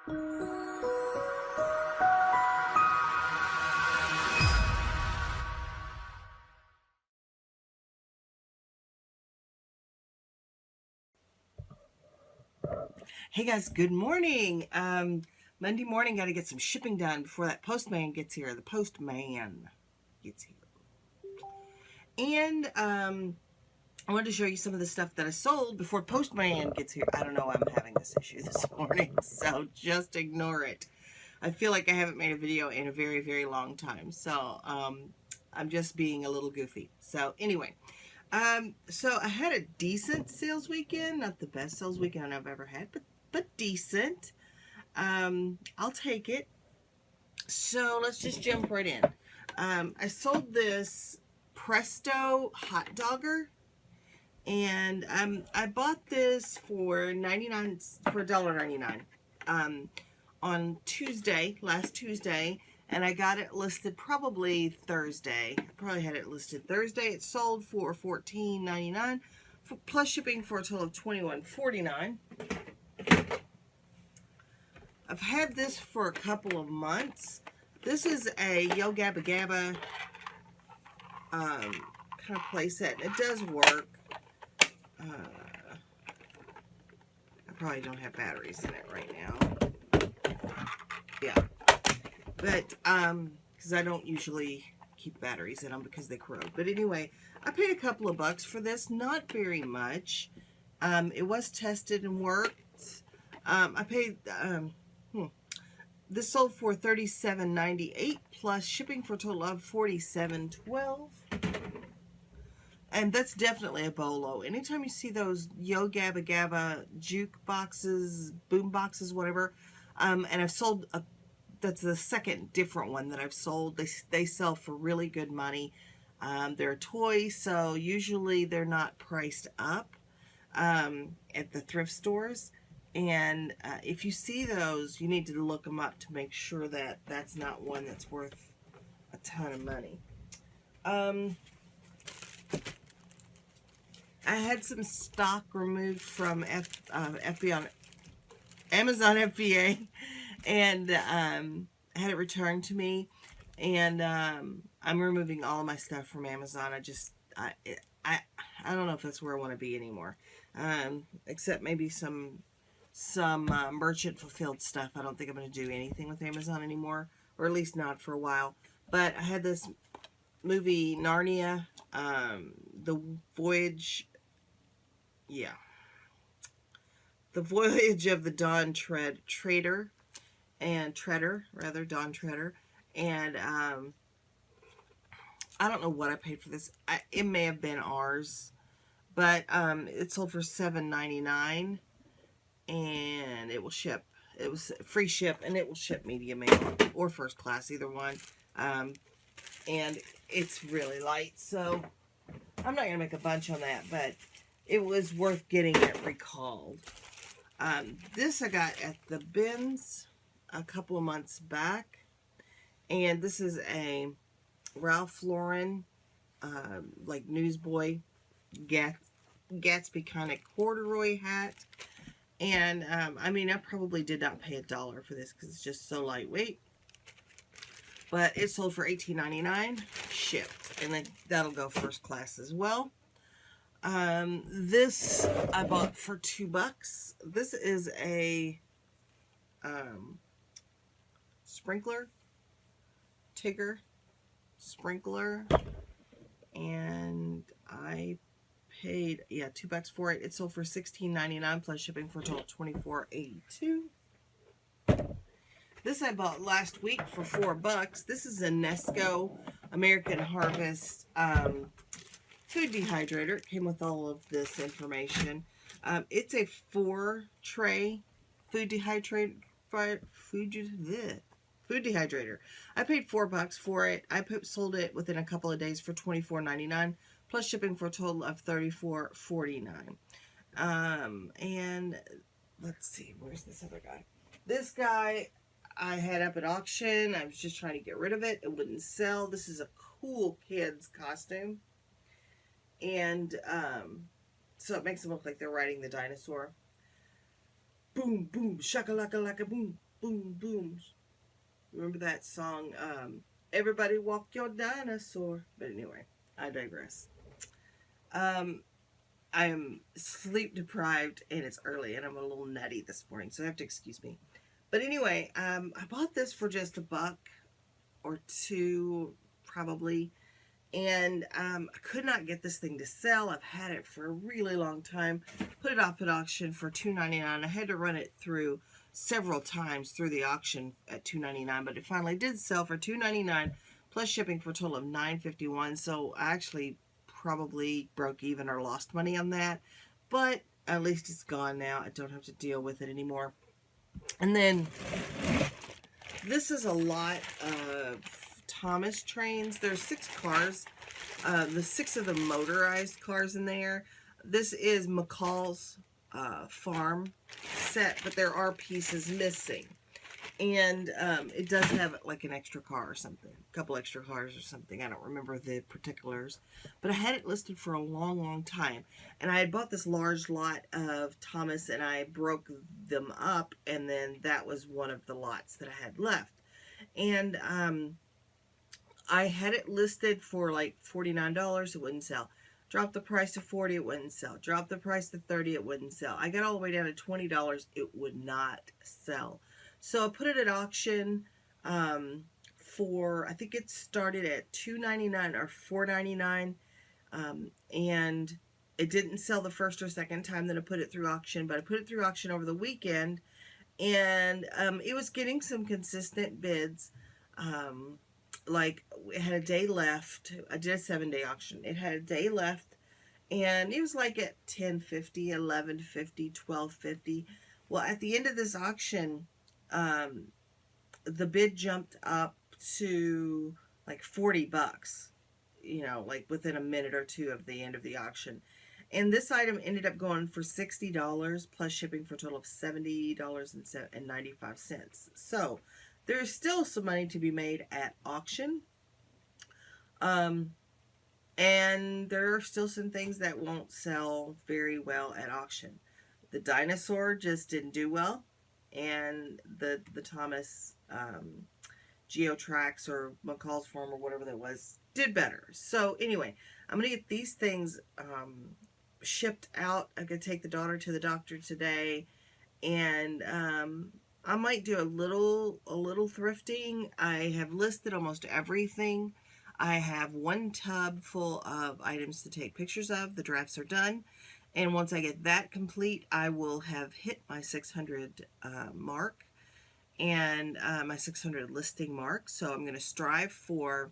Hey guys, good morning. Monday morning, got to get some shipping done before that postman gets here. The postman gets here. And I wanted to show you some of the stuff that I sold before postman gets here. I don't know why I'm having this issue this morning, so just ignore it. I feel like I haven't made a video in a very, very long time, so I'm just being a little goofy. So anyway, so I had a decent sales weekend, not the best sales weekend I've ever had, but decent. I'll take it. So let's just jump right in. I sold this Presto hot dogger, and I bought this for $1.99 on Tuesday, last Tuesday, and I got it listed probably Thursday. I probably had it listed Thursday. It sold for $14.99 plus shipping for a total of $21.49. I've had this for a couple of months. This is a Yo Gabba Gabba kind of playset. It does work. I probably don't have batteries in it right now. Yeah, but because I don't usually keep batteries in them because they corrode. But anyway, I paid a couple of bucks for this, not very much. It was tested and worked. I paid this sold for $37.98 plus shipping for a total of $47.12. And that's definitely a bolo. Anytime you see those Yo Gabba Gabba juke boxes, boom boxes, whatever, and I've sold that's the second different one that I've sold. They sell for really good money. They're a toy, so usually they're not priced up at the thrift stores. And if you see those, you need to look them up to make sure that that's not one that's worth a ton of money. I had some stock removed from FBA on Amazon FBA, and had it returned to me. And I'm removing all of my stuff from Amazon. I don't know if that's where I want to be anymore, except maybe some merchant fulfilled stuff. I don't think I'm going to do anything with Amazon anymore, or at least not for a while. But I had this movie Narnia, the Voyage. Yeah. The Voyage of the Dawn Treader, and Dawn Treader. And I don't know what I paid for this. It may have been ours, but it sold for $7.99, and it will ship. It was free ship, and it will ship medium mail or first class, either one. And it's really light, so I'm not going to make a bunch on that, but it was worth getting it recalled. This I got at the bins a couple of months back, and this is a Ralph Lauren like newsboy Gatsby kind of corduroy hat. And I mean, I probably did not pay $1 for this because it's just so lightweight, but it sold for $18.99 shipped, and then that'll go first class as well. This I bought for $2. This is a sprinkler, Tigger sprinkler, and I paid, yeah, $2 for it. It sold for $16.99 plus shipping for a total of $24.82. This I bought last week for $4. This is a Nesco American Harvest food dehydrator. It came with all of this information. It's a 4-tray food dehydrator. Food dehydrator. I paid $4 for it. I sold it within a couple of days for $24.99 plus shipping for a total of $34.49. And let's see, where's this other guy? This guy I had up at auction. I was just trying to get rid of it. It wouldn't sell. This is a cool kid's costume. And so it makes them look like they're riding the dinosaur. Boom, boom, shakalaka laka boom. boom, boom. Remember that song, Everybody Walk Your Dinosaur? But anyway, I digress. I am sleep deprived and it's early and I'm a little nutty this morning, so you have to excuse me. But anyway, I bought this for just $1 or $2 probably, and I could not get this thing to sell. I've had it for a really long time. Put it up at auction for $2.99. I had to run it through several times through the auction at $2.99, but it finally did sell for $2.99 plus shipping for a total of $9.51. So I actually probably broke even or lost money on that, but at least it's gone now. I don't have to deal with it anymore. And then this is a lot of Thomas trains. There's 6 cars, the 6 of the motorized cars in there. This is McCall's farm set, but there are pieces missing. And it does have like an extra car or something, a couple extra cars or something. I don't remember the particulars, but I had it listed for a long, long time. And I had bought this large lot of Thomas and I broke them up, and then that was one of the lots that I had left. And I had it listed for like $49, it wouldn't sell. Dropped the price to $40, it wouldn't sell. Dropped the price to $30, it wouldn't sell. I got all the way down to $20, it would not sell. So I put it at auction for, I think it started at $2.99 or $4.99, and it didn't sell the first or second time that I put it through auction, but I put it through auction over the weekend, and it was getting some consistent bids. Like, it had a day left. I did a 7-day auction. It had a day left, and it was like at $10.50, $11.50, $12.50. Well, at the end of this auction, the bid jumped up to like $40, you know, like within a minute or two of the end of the auction. And this item ended up going for $60 plus shipping for a total of $70.95. So there's still some money to be made at auction. And there are still some things that won't sell very well at auction. The dinosaur just didn't do well. And the Thomas Geotrax or McCall's Farm or whatever that was did better. So anyway, I'm going to get these things shipped out. I'm going to take the daughter to the doctor today. And I might do a little thrifting. I have listed almost everything. I have 1 tub full of items to take pictures of. The drafts are done. And once I get that complete, I will have hit my 600 mark and my 600 listing mark. So I'm going to strive for,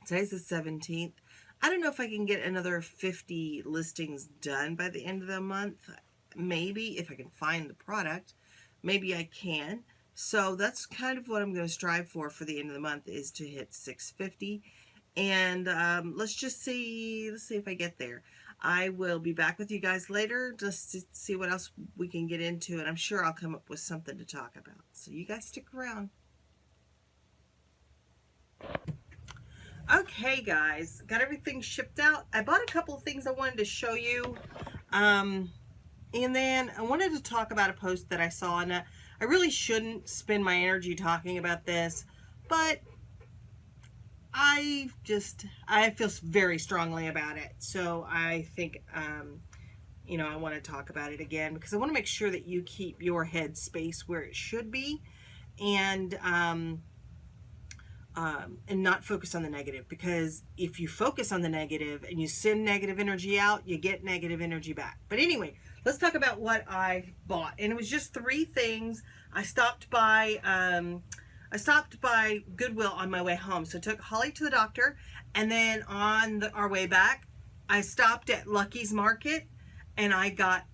today's the 17th. I don't know if I can get another 50 listings done by the end of the month. Maybe if I can find the product. Maybe I can. So that's kind of what I'm going to strive for the end of the month, is to hit 650. And let's see if I get there. I will be back with you guys later just to see what else we can get into, and I'm sure I'll come up with something to talk about. So you guys stick around. Okay, guys, got everything shipped out. I bought a couple of things I wanted to show you. And then I wanted to talk about a post that I saw, and I really shouldn't spend my energy talking about this, but I feel very strongly about it. So I think, you know, I want to talk about it again because I want to make sure that you keep your head space where it should be, and not focus on the negative, because if you focus on the negative and you send negative energy out, you get negative energy back. But anyway, let's talk about what I bought. And it was just 3 things. I stopped by Goodwill on my way home. So I took Holly to the doctor, and then on our way back, I stopped at Lucky's Market, and I got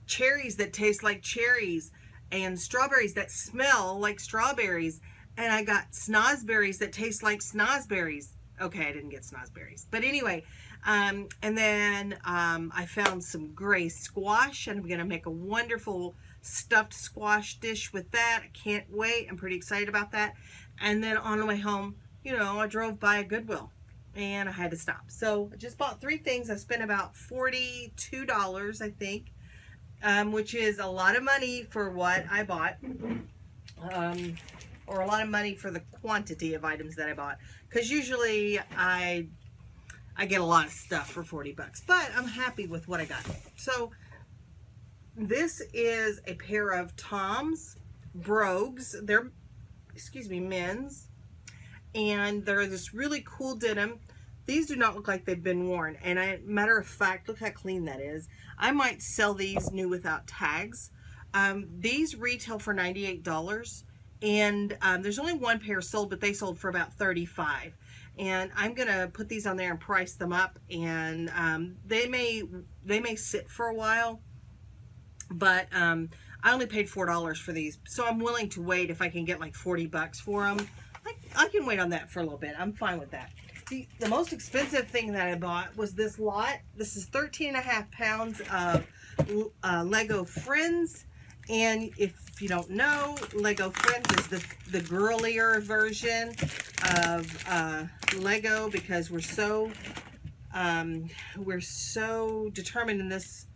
cherries that taste like cherries, and strawberries that smell like strawberries, and I got snozberries that taste like snozberries. Okay, I didn't get snozberries, but anyway, and then I found some gray squash, and I'm gonna make a wonderful stuffed squash dish with that. I can't wait. I'm pretty excited about that. And then on the way home, you know, I drove by a Goodwill and I had to stop. So I just bought 3 things. I spent about $42, I think, which is a lot of money for what I bought. or a lot of money for the quantity of items that I bought. Because usually I get a lot of stuff for 40 bucks, but I'm happy with what I got. So this is a pair of Tom's brogues. They're, excuse me, men's. And they're this really cool denim. These do not look like they've been worn. And matter of fact, look how clean that is. I might sell these new without tags. These retail for $98. And there's only one pair sold, but they sold for about $35. And I'm gonna put these on there and price them up. And they may sit for a while. But I only paid $4 for these, so I'm willing to wait if I can get like 40 bucks for them. I can wait on that for a little bit. I'm fine with that. The most expensive thing that I bought was this lot. This is 13.5 pounds of Lego Friends. And if you don't know, Lego Friends is the girlier version of Lego, because we're so determined in this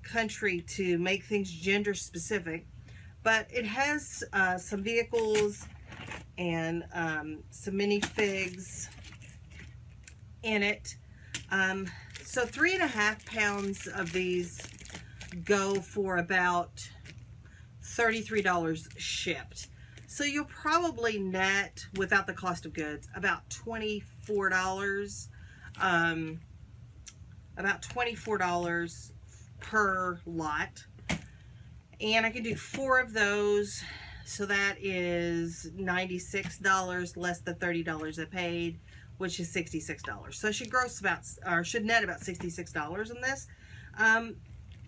country to make things gender specific. But it has some vehicles and some minifigs in it. So 3.5 pounds of these go for about $33 shipped. So you'll probably net, without the cost of goods, about $24. About $24 per lot. And I can do 4 of those. So that is $96 less the $30 I paid, which is $66. So I should gross about, or should net about $66 on this.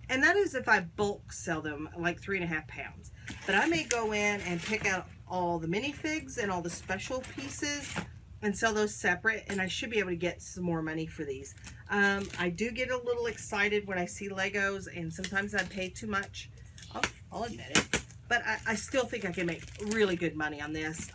And that is if I bulk sell them, like 3.5 pounds. But I may go in and pick out all the minifigs and all the special pieces and sell those separate, and I should be able to get some more money for these. I do get a little excited when I see Legos, and sometimes I pay too much. I'll admit it. But I still think I can make really good money on this.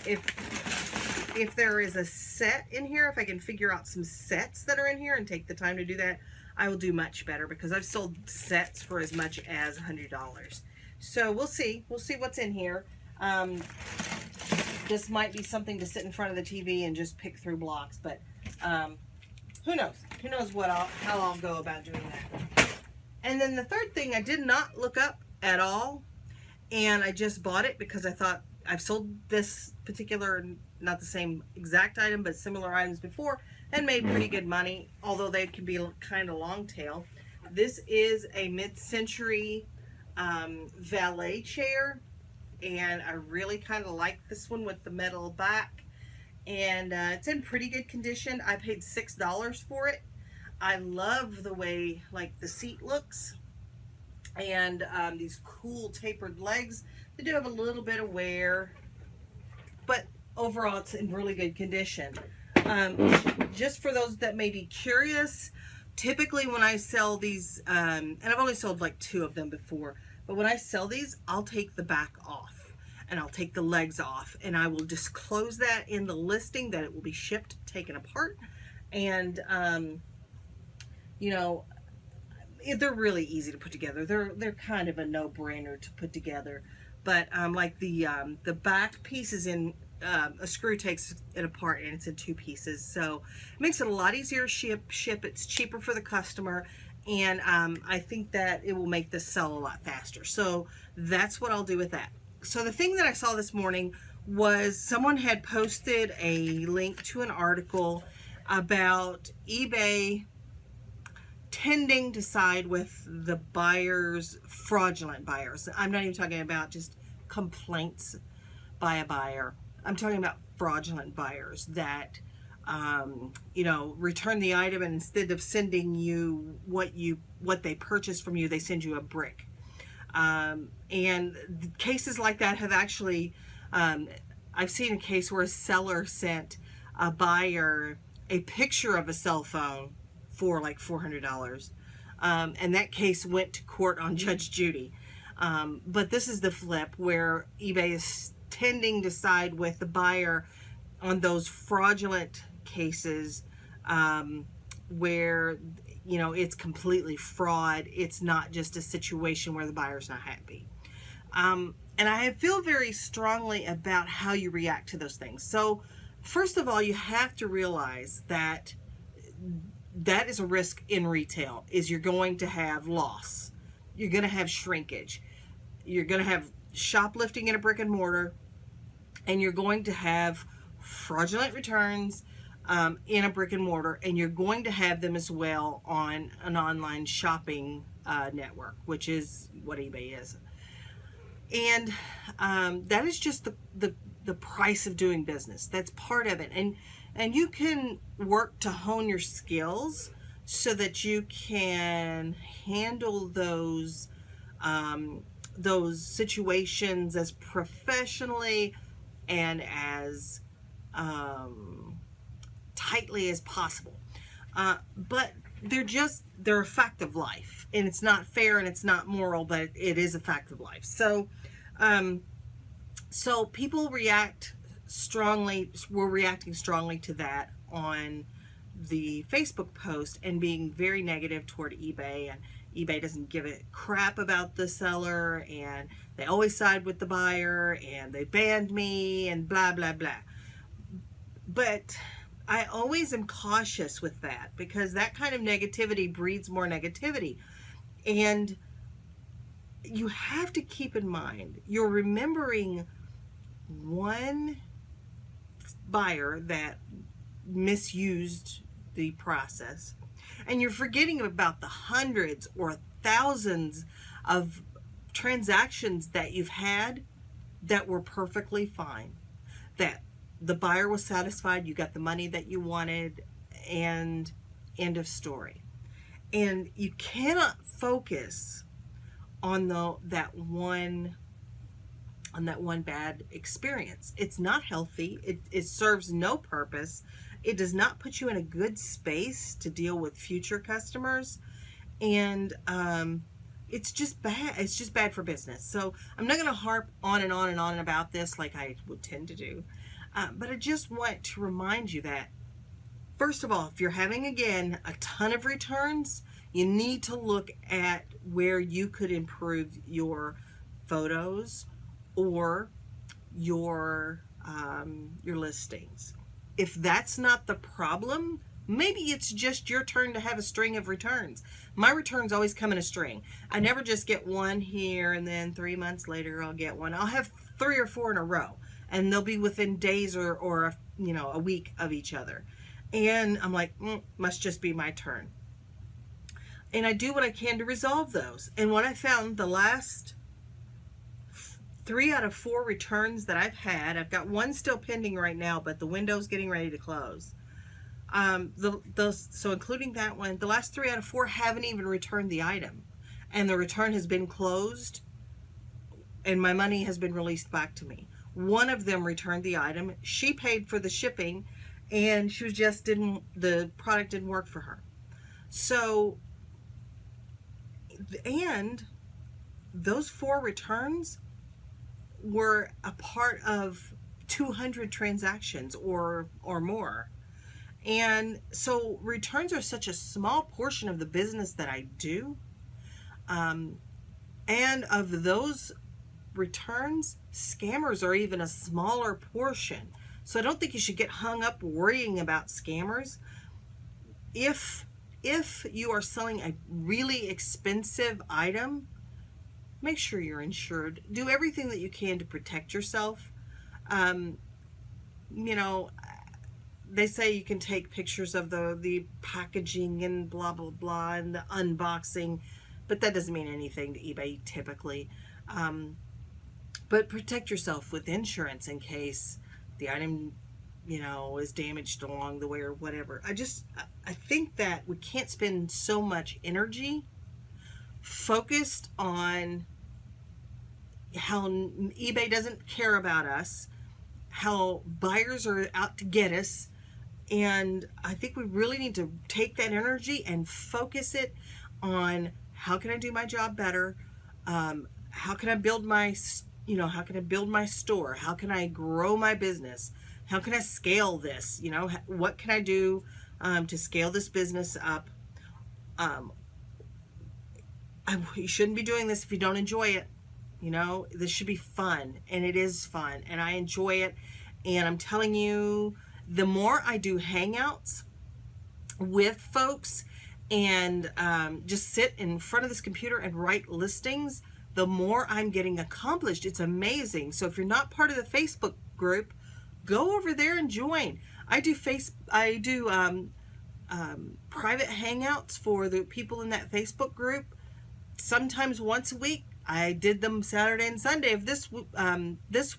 If there is a set in here, if I can figure out some sets that are in here and take the time to do that, I will do much better, because I've sold sets for as much as $100. So we'll see. We'll see what's in here. This might be something to sit in front of the TV and just pick through blocks, but who knows? Who knows how I'll go about doing that. And then the third thing I did not look up at all, and I just bought it because I thought I've sold this particular, not the same exact item, but similar items before, and made pretty good money, although they can be kind of long tail. This is a mid-century valet chair, and I really kind of like this one with the metal back, and it's in pretty good condition. I paid $6 for it. I love the way like the seat looks, and these cool tapered legs. They do have a little bit of wear, but overall it's in really good condition. Just for those that may be curious, typically when I sell these, and I've only sold like 2 of them before, but when I sell these, I'll take the back off and I'll take the legs off, and I will disclose that in the listing that it will be shipped, taken apart. And you know, they're really easy to put together. They're kind of a no-brainer to put together. But like the back piece is in a screw takes it apart, and it's in 2 pieces, so it makes it a lot easier to ship. It's cheaper for the customer, and I think that it will make this sell a lot faster. So that's what I'll do with that. So the thing that I saw this morning was someone had posted a link to an article about eBay tending to side with the buyers, fraudulent buyers. I'm not even talking about just complaints by a buyer. I'm talking about fraudulent buyers that, you know, return the item, and instead of sending you what they purchased from you, they send you a brick. And cases like that have actually, I've seen a case where a seller sent a buyer a picture of a cell phone for like $400. And that case went to court on Judge Judy. But this is the flip, where eBay is tending to side with the buyer on those fraudulent cases, where, you know, it's completely fraud. It's not just a situation where the buyer's not happy. And And I feel very strongly about how you react to those things. So first of all, you have to realize that that is a risk in retail, is you're going to have loss. You're going to have shrinkage. You're going to have shoplifting in a brick and mortar, and you're going to have fraudulent returns in a brick and mortar, and you're going to have them as well on an online shopping network, which is what eBay is. And that is just the price of doing business. That's part of it. And you can work to hone your skills so that you can handle those situations as professionally and as tightly as possible. But they're a fact of life, and it's not fair and it's not moral, but it is a fact of life. So people react strongly. We're reacting strongly to that on the Facebook post and being very negative toward eBay, and eBay doesn't give a crap about the seller, and they always side with the buyer, and they banned me, and blah blah blah. But I always am cautious with that, because that kind of negativity breeds more negativity. And you have to keep in mind, you're remembering one buyer that misused the process, and you're forgetting about the hundreds or thousands of transactions that you've had that were perfectly fine, that the buyer was satisfied, you got the money that you wanted, and end of story. And you cannot focus on that one bad experience. It's not healthy. It serves no purpose. It does not put you in a good space to deal with future customers, and it's just bad. It's just bad for business. So I'm not going to harp on and on and on about this like I would tend to do. But I just want to remind you that, first of all, if you're having, again, a ton of returns, you need to look at where you could improve your photos or your listings. If that's not the problem, maybe it's just your turn to have a string of returns. My returns always come in a string. I never just get one here and then 3 months later I'll get one. I'll have 3 or 4 in a row, and they'll be within days or a week of each other. And I'm like, must just be my turn. And I do what I can to resolve those. And what I found, the last 3 out of 4 returns that I've had, I've got one still pending right now, but the window's getting ready to close. So including that one, the last 3 out of 4 haven't even returned the item, and the return has been closed, and my money has been released back to me. One of them returned the item. She paid for the shipping, and the product didn't work for her. So, and those 4 returns were a part of 200 transactions or more. And so returns are such a small portion of the business that I do. And of those returns, scammers are even a smaller portion. So I don't think you should get hung up worrying about scammers. If you are selling a really expensive item, make sure you're insured. Do everything that you can to protect yourself. They say you can take pictures of the packaging and blah, blah, blah, and the unboxing, but that doesn't mean anything to eBay typically. But protect yourself with insurance in case the item, is damaged along the way or whatever. I think that we can't spend so much energy focused on how eBay doesn't care about us, how buyers are out to get us. And I think we really need to take that energy and focus it on how can I do my job better? How can I build my store? How can I grow my business? How can I scale this? What can I do to scale this business up? You shouldn't be doing this if you don't enjoy it. You know, this should be fun, and it is fun, and I enjoy it. And I'm telling you, the more I do hangouts with folks and just sit in front of this computer and write listings, the more I'm getting accomplished. It's amazing. So if you're not part of the Facebook group, go over there and join. I do private hangouts for the people in that Facebook group. Sometimes once a week. I did them Saturday and Sunday of this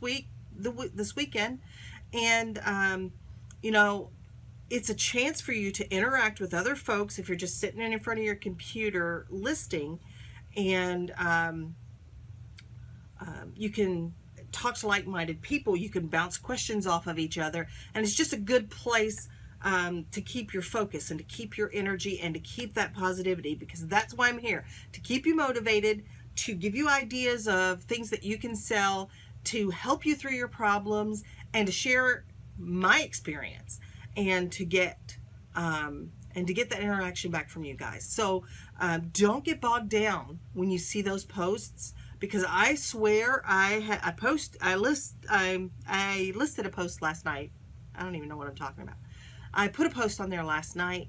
weekend, and you know, it's a chance for you to interact with other folks if you're just sitting in front of your computer listing, and you can talk to like-minded people. You can bounce questions off of each other, and it's just a good place to keep your focus and to keep your energy and to keep that positivity, because that's why I'm here, to keep you motivated, to give you ideas of things that you can sell, to help you through your problems, and to share my experience, and to get that interaction back from you guys. So don't get bogged down when you see those posts, because I swear I listed a post last night. I don't even know what I'm talking about. I put a post on there last night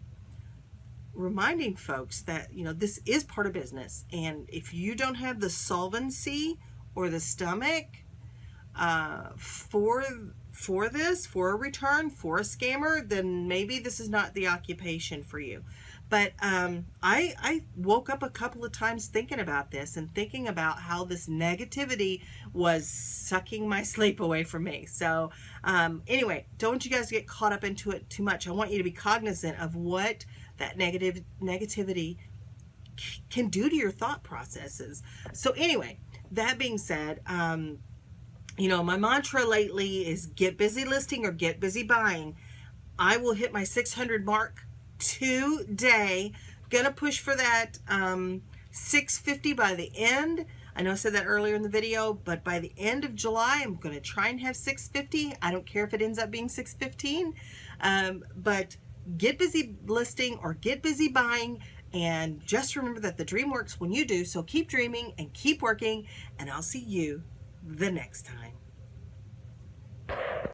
reminding folks that, you know, this is part of business, and if you don't have the solvency or the stomach for a return, for a scammer, then maybe this is not the occupation for you. But I woke up a couple of times thinking about this and thinking about how this negativity was sucking my sleep away from me. So anyway, don't want you guys to get caught up into it too much. I want you to be cognizant of what that negativity can do to your thought processes. So anyway, that being said, you know, my mantra lately is get busy listing or get busy buying. I will hit my 600 mark today. Gonna push for that 650 by the end. I know I said that earlier in the video, but by the end of July, I'm going to try and have 650. I don't care if it ends up being 615, but get busy listing or get busy buying, and just remember that the dream works when you do. So keep dreaming and keep working, and I'll see you the next time.